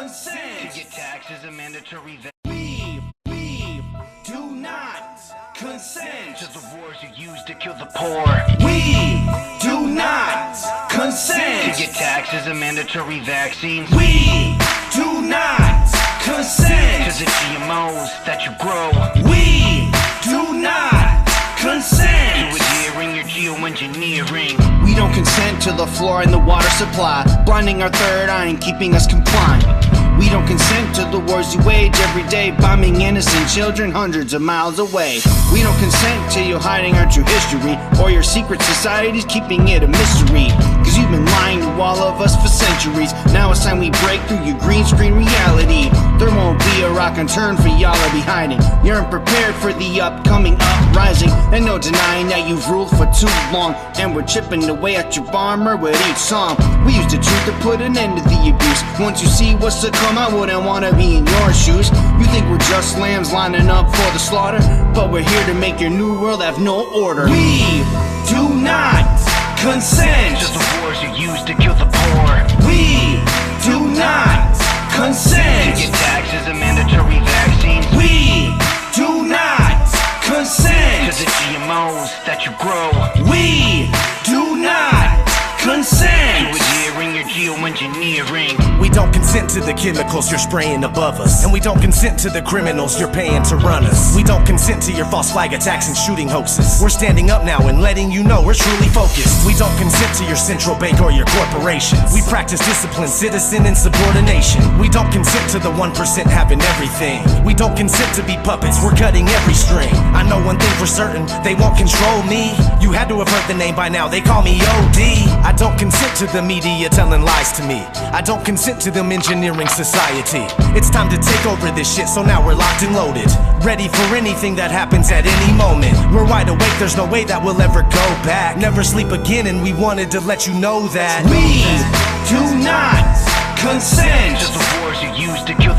consent to get taxes and mandatory We do not consent to the wars you use to kill the poor. We do not consent To get taxes and mandatory vaccines. We do not consent To the GMOs that you grow. We do not consent To adhering your geoengineering. We don't consent to the fluoride in the water supply, blinding our third eye and keeping us compliant. We don't consent to the wars you wage every day, bombing innocent children hundreds of miles away. We don't consent to you hiding our true history, or your secret societies keeping it a mystery. Cause you've been lying to all of us for centuries. Now it's time we break through your green screen reality. There won't be a rock unturned for y'all to be hiding. You're unprepared for the upcoming uprising, and no denying that you've ruled for too long. And we're chipping away at your armor with each song. We use the truth to put an end to the abuse. Once you see what's to come, I wouldn't wanna be in your shoes. You think we're just lambs lining up for the slaughter, but we're here to make your new world have no order. We do not consent To the wars you use to kill the poor. We do not To consent get taxes and mandatory vaccines. We do not To consent the GMOs that you grow. We do not To consent adhering your geoengineering. We don't consent to the chemicals you're spraying above us, and we don't consent to the criminals you're paying to run us. We don't consent to your false flag attacks and shooting hoaxes. We're standing up now and letting you know we're truly focused. We don't consent to your central bank or your corporations. We practice discipline, citizen, and subordination. We don't consent to the 1% having everything. We don't consent to be puppets, we're cutting every string. I know one thing for certain, they won't control me. You had to have heard the name by now, they call me OD. I don't consent to the media telling lies to me. I don't consent to them engineering society. It's time to take over this shit, so now we're locked and loaded, ready for anything that happens at any moment. We're wide awake, there's no way that we'll ever go back. Never sleep again, and we wanted to let you know that We do not consent To the wars you use to kill